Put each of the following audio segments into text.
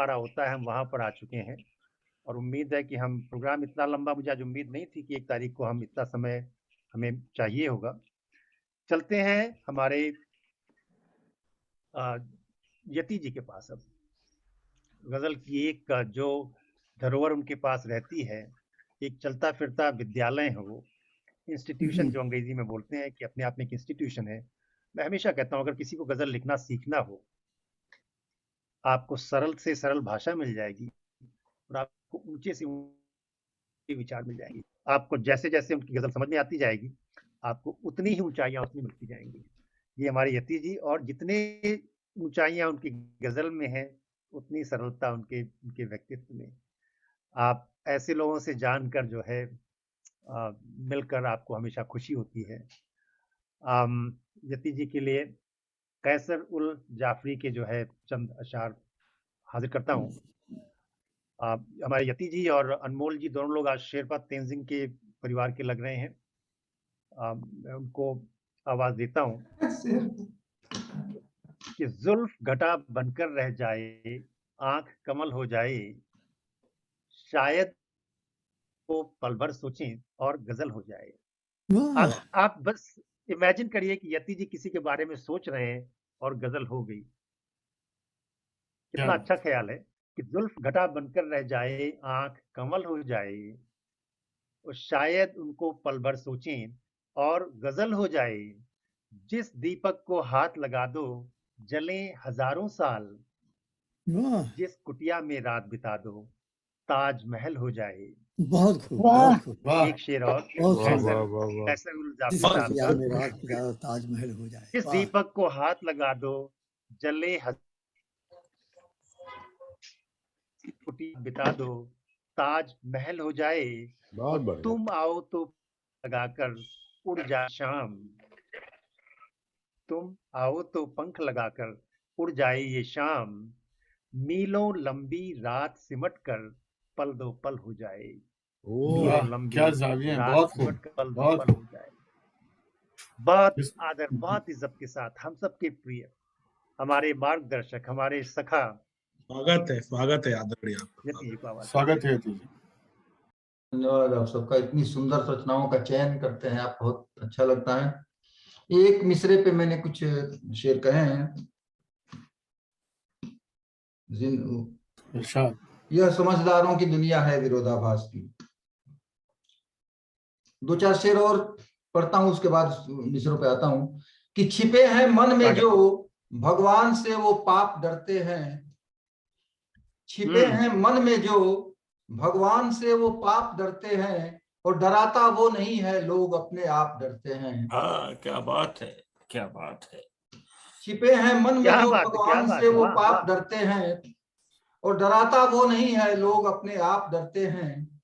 हमारा होता है हम वहां पर आ चुके हैं। और उम्मीद है कि हम प्रोग्राम इतना लंबा, मुझे आज उम्मीद नहीं थी कि 1 तारीख को हम इतना समय हमें चाहिए होगा। चलते हैं हमारे यति जी के पास। अब गजल की एक जो धरोहर उनके पास रहती है, एक चलता फिरता विद्यालय है वो, इंस्टीट्यूशन जो अंग्रेजी में बोलते हैं कि अपने आप में एक इंस्टीट्यूशन है। मैं हमेशा कहता हूँ अगर किसी को गजल लिखना सीखना हो, आपको सरल से सरल भाषा मिल जाएगी और आपको ऊंचे से ऊंचे विचार मिल जाएंगे। आपको जैसे जैसे उनकी गजल समझ में आती जाएगी, आपको उतनी ही ऊंचाइयां उसमें मिलती जाएंगी। ये हमारे यति जी, और जितने ऊंचाइयां उनकी गजल में है, उतनी सरलता उनके उनके व्यक्तित्व में। आप ऐसे लोगों से जानकर जो है मिलकर आपको हमेशा खुशी होती है। यति जी के लिए कैसर उल जाफरी के जो है चंद अशार हाजिर करता हूँ। हमारे यति जी और अनमोल जी दोनों लोग आज शेरपा तेंजिंग के परिवार के लग रहे हैं। मैं उनको आवाज देता हूँ कि जुल्फ घटा बनकर रह जाए, आंख कमल हो जाए, शायद वो पल भर सोचें और गजल हो जाए। आप बस इमेजिन करिए कि यति जी किसी के बारे में सोच रहे हैं और गजल हो गई। कितना अच्छा ख्याल है कि जुल्फ घटा बनकर रह जाए, आंख कमल हो जाए, और शायद उनको पल भर सोचें और गजल हो जाए। जिस दीपक को हाथ लगा दो, जले हजारों साल, जिस कुटिया में रात बिता दो, ताजमहल हो जाए। बहुत खूब, बहुत खूब। एक शेर और कैसर उल जाफरी जिस साहब कुटिया का। में रात बिता ताजमहल हो जाए। जिस दीपक को हाथ लगा दो, जले कुटिया बिता दो, ताजमहल हो जाए। और तुम आओ तो लगाकर उड़ जाए शाम, तुम आओ तो पंख लगाकर उड़ जाए ये शाम, मीलों लंबी रात सिमट कर पल दो पल हो जाए। मीलों लंबी रात सिमट कर पल दो पल हो जाए। बहुत आदर, बहुत इज्जत के साथ हम सबके प्रिय, हमारे मार्गदर्शक, हमारे सखा, स्वागत है आदरणीय, यति जी को आवाज। स्वागत है यति जी। धन्यवाद आप सबका, इतनी सुंदर रचनाओं का चयन करते हैं आप, बहुत अच्छा लगता है। एक मिसरे पे मैंने कुछ शेर कहे हैं। यह समझदारों की दुनिया है विरोधाभास की। दो चार शेर और पढ़ता हूं, उसके बाद मिसरों पे आता हूं। कि छिपे हैं मन में जो भगवान से वो पाप डरते हैं, छिपे हैं मन में जो भगवान से वो पाप डरते हैं, और डराता वो नहीं है, लोग अपने आप डरते हैं। क्या बात है, क्या बात है। छिपे हैं मन में जो भगवान से वो पाप डरते हैं, और डराता वो नहीं है, लोग अपने आप डरते हैं।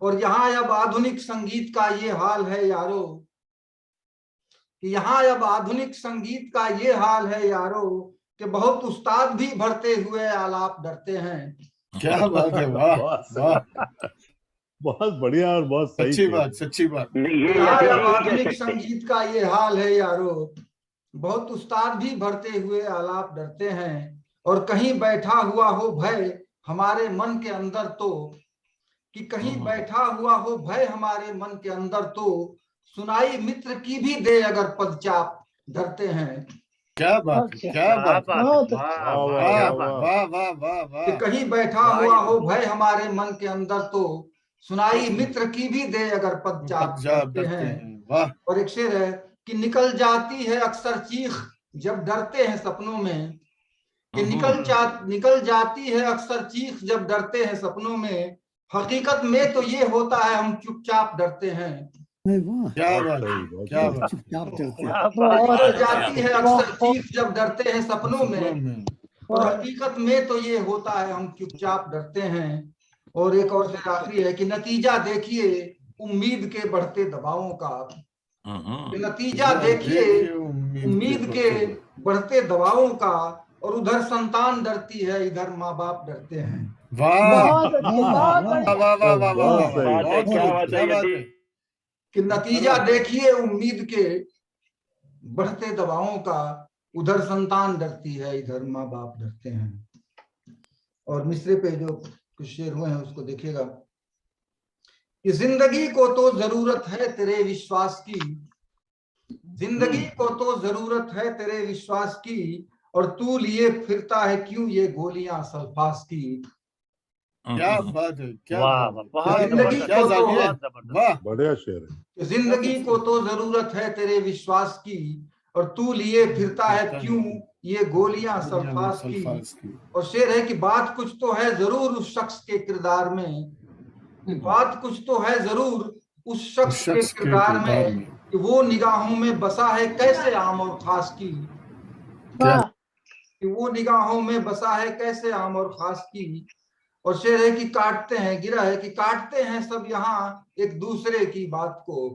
और यहाँ अब आधुनिक संगीत का ये हाल है यारो, कि यहाँ अब आधुनिक संगीत का ये हाल है यारो, कि बहुत उस्ताद भी भरते हुए आलाप डरते हैं। क्या बात है, वाह वाह, बहुत बढ़िया और बहुत सही, सच्ची बात, सच्ची बात। यहाँ अब आधुनिक संगीत का ये हाल है यारो, बहुत उस्ताद भी भरते हुए आलाप डरते हैं। और कहीं बैठा हुआ हो भय हमारे मन के अंदर तो, कि कहीं बैठा हुआ हो भय हमारे मन के अंदर तो, सुनाई मित्र की भी दे अगर पदचाप डरते हैं। क्या बात, क्या बात, वाह वाह वाह। कि कहीं बैठा हुआ हो भय हमारे मन के अंदर तो, सुनाई मित्र की भी दे अगर पदचाप डरते हैं। और एक शेर है कि निकल जाती है अक्सर चीख जब डरते हैं सपनों में, कि निकल जाती है अक्सर चीख जब डरते हैं सपनों में, हकीकत में तो ये होता है हम चुपचाप डरते हैं। क्या बात, क्या बात, चुपचाप डरते हैं। निकल जाती है अक्सर चीख जब डरते हैं सपनों में, और हकीकत में तो ये होता है हम चुपचाप डरते हैं। और एक और शेर आखिरी है कि नतीजा देखिए उम्मीद के बढ़ते दबावों का, नतीजा देखिए उम्मीद के बढ़ते दबावों का, और उधर संतान डरती है इधर माँ बाप डरते हैं। कि नतीजा देखिए उम्मीद के बढ़ते दबावों का, उधर संतान डरती है इधर माँ बाप डरते हैं। और मिसरे पे जो कुछ शेर हुए हैं उसको देखिएगा कि जिंदगी को तो जरूरत है तेरे विश्वास की, जिंदगी को तो जरूरत है तेरे विश्वास की, और तू लिए फिरता है क्यों ये गोलियां सल्फास की। क्या बात है, क्या वाह बात वाह, है, बहुत जिंदगी जबरदस्त, को तो बहुत जबरदस्त। वाह, बढ़िया शेर है। जिंदगी को तो जरूरत है तेरे विश्वास की, और तू लिए फिरता है क्यों ये गोलियां सल्फास की। और शेर है कि बात कुछ तो है जरूर उस शख्स के किरदार में, कि बात कुछ तो है जरूर उस शख्स के किरदार में, कि वो निगाहों में बसा है कैसे आम और खास की, कि वो निगाहों में बसा है कैसे आम और खास की। और शेर है कि काटते हैं, गिरा है कि काटते हैं सब यहाँ एक दूसरे की बात को,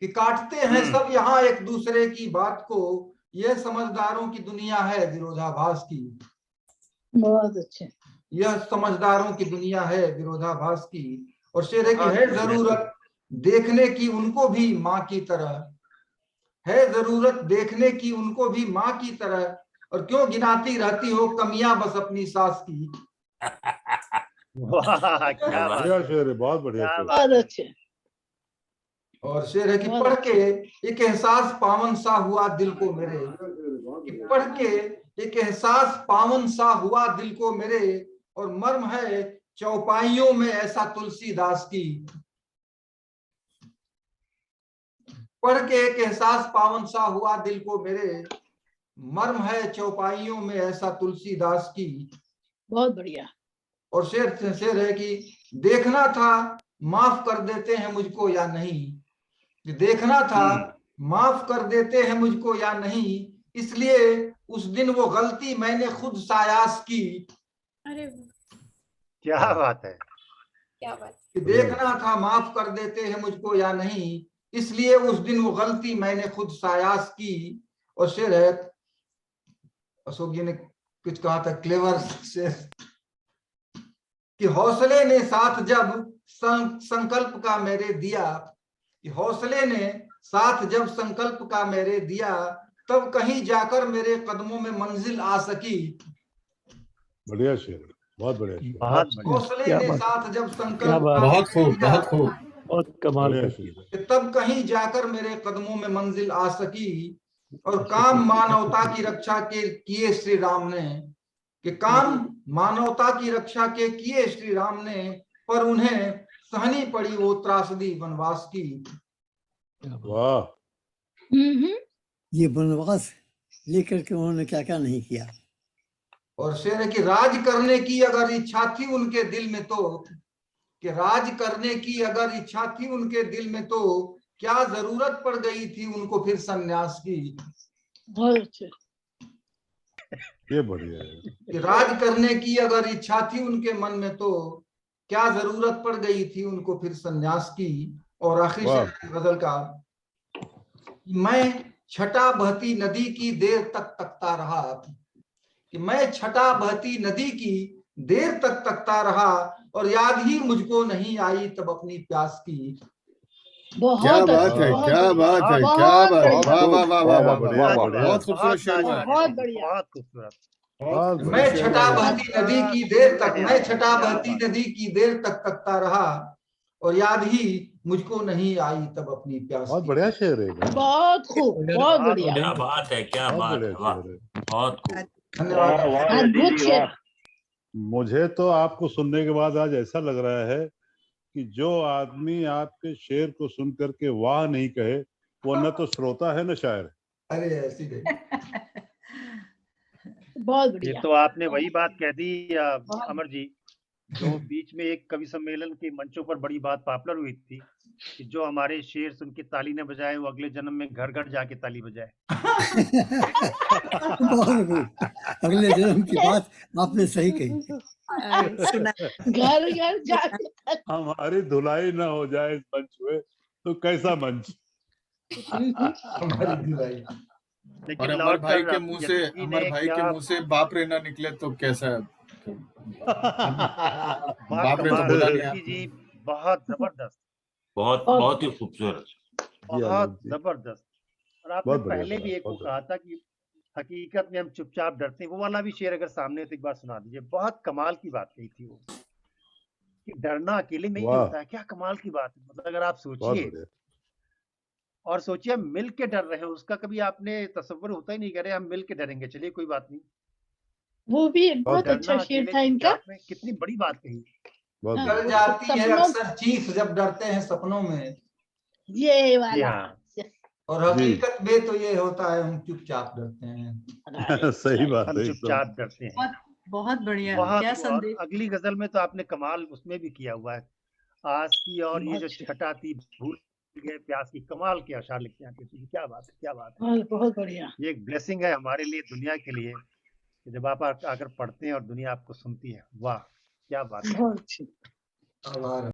कि काटते हैं सब यहाँ एक दूसरे की बात को, यह समझदारों की दुनिया है विरोधाभास की। बहुत अच्छे। यह समझदारों की दुनिया है विरोधाभास की। और शेर है कि है जरूरत देखने की उनको भी माँ की तरह, है जरूरत देखने की उनको भी माँ की तरह, और क्यों गिनाती रहती हो कमियां बस अपनी सास की। वाह क्या बात बढ़िया है, शेर है, बहुत बढ़िया क्या शेर है। बात बहुत है। अच्छे। और शेर है कि पढ़ के एक एहसास पावन सा हुआ दिल को मेरे, कि पढ़ के एक एहसास पावन सा हुआ दिल को मेरे, और मर्म है चौपाइयों में ऐसा तुलसीदास की। पढ़ के एक एहसास पावन सा हुआ दिल को मेरे, मर्म है चौपाइयों में ऐसा तुलसीदास की। बहुत बढ़िया। और शेर है कि देखना था माफ कर देते हैं मुझको या नहीं, कि देखना था माफ कर देते हैं मुझको या नहीं, इसलिए उस दिन वो गलती मैंने खुद सायास की। अरे क्या बात है, क्या बात। कि देखना था माफ कर देते हैं मुझको या नहीं, इसलिए उस दिन वो गलती मैंने खुद सायास की। और शेर है, अशोक जी ने कुछ कहा था क्लेवर शेर, कि हौसले ने साथ जब संकल्प का मेरे दिया, कि हौसले ने साथ जब संकल्प का मेरे दिया, तब कहीं जाकर मेरे कदमों में मंजिल आ सकी। बढ़िया शेर है, बहुत बढ़िया शेर। बहुत बढ़िया। हौसले ने साथ जब संकल्प का बहुत मेरे खूब, दिया, बहुत खूब। बहुत कमाल बढ़िया का शेर है। कि तब कहीं जाकर मेरे कदमों में मंजिल आ सकी। और काम मानवता की रक्षा के किए श्री राम ने, कि काम मानवता की रक्षा के किए श्री राम ने, पर उन्हें सहनी पड़ी वो त्रासदी वनवास की। वाह, ये वनवास लेकर के उन्होंने क्या क्या नहीं किया। और शेर है कि राज करने की अगर इच्छा थी उनके दिल में तो, कि राज करने की अगर इच्छा थी उनके दिल में तो, क्या जरूरत पड़ गई थी उनको फिर सन्यास की। बहुत अच्छे। ये बढ़िया है। कि राज करने की अगर इच्छा थी उनके मन में तो, क्या जरूरत पड़ गई थी उनको फिर सन्यास की। और आखिरी शेर गजल का, मैं छटा बहती नदी की देर तक तकता रहा, कि मैं छटा बहती नदी की देर तक तकता रहा, और याद ही मुझको नहीं आई तब अपनी प्यास की। क्या बात है, क्या बात है, क्या बात है, वाह वाह वाह वाह वाह वाह, बहुत खूबसूरत शेर हुआ। बहुत बढ़िया। बहुत खूबसूरत। मैं छटा बहती नदी की देर तक, मैं छटा बहती नदी की देर तक तकता रहा, और याद ही मुझको नहीं आई तब अपनी प्यास बहुत की। बढ़िया शेर है। बहुत खूब, बहुत बढ़िया। क्या बात है, क्या बहुत बात है, बढ़िया वाह, शेर है। बहुत खूब। धन्यवाद। अद्भुत शेर। मुझे तो आपको सुनने के बाद आज ऐसा लग रहा है कि जो आदमी आपके शेर को सुन करके वाह नहीं कहे, वो न तो श्रोता है न शायर। अरे ऐसी नहीं। बहुत ये बढ़िया। तो आपने वही बात कह दी अमर जी, जो बीच में एक कवि सम्मेलन के मंचों पर बड़ी बात पॉपुलर हुई थी, कि जो हमारे शेर सुन के ताली न बजाए वो अगले जन्म में घर घर जाके ताली बजाए। बहुत खूब। अगले जन्म की बात आपने सही कही। घर घर जाके हमारी धुलाई ना हो जाए इस मंच में तो कैसा मंच। हमारी धुलाई। लेकिन और अमर लौट भाई कर के मुंह से, यतीश जी अमर ने भाई के क्या मुंह से बाप रे ना निकले तो कैसा है? बात बाप रे तो कमाल, बोला नहीं यतीश जी बहुत जबरदस्त, बहुत बहुत ही खूबसूरत। बहुत जबरदस्त। और आपने बहुत बढ़िया पहले भी था, एक को बहुत कहा था कि हकीकत में हम चुपचाप डरते हैं। वो वाला भी शेर अगर सामने तो एक बार सुना दीजिए। बहुत कमाल की बात कही थी वो, कि डरना अकेले नहीं वाह। होता है। क्या कमाल की बात है। मतलब अगर आप बहुत सोचिए बढ़िया। और सोचिए हम मिल के डर रहे हैं, उसका कभी आपने तसव्वुर होता ही नहीं, करे हम मिल के डरेंगे, चलिए कोई बात नहीं। वो भी बहुत डरना अच्छा शेर अकेले था इनका। चुपचाप में कितनी बड़ी बात कही। बहुत हाँ, बढ़िया। डर जाती है सपनों अक्सर चीख जब डरते हैं सपनों में, ये जी वाला हाँ, और जी। हकीकत में तो ये होता है हम चुपचाप डरते हैं। सही बात हम है एकदम। चुपचाप डरते हैं। बहुत बहुत बढ़िया, बहुत क्या और संदेश। अगली गजल में तो आपने कमाल उसमें भी किया हुआ है। आस की और ये बहुत जो अच्छे। छटा थी भूल गए प्यास की, कमाल के अशार लिखते हैं कृष्ण जी। क्या बात है, क्या बात है। बहुत बढ़िया। ये एक ब्लेसिंग है हमारे लिए, दुनिया के लिए, कि जब आप आकर पढ़ते हैं और दुनिया आपको सुनती है। वाह क्या बात है। बहुत अच्छी। आभार।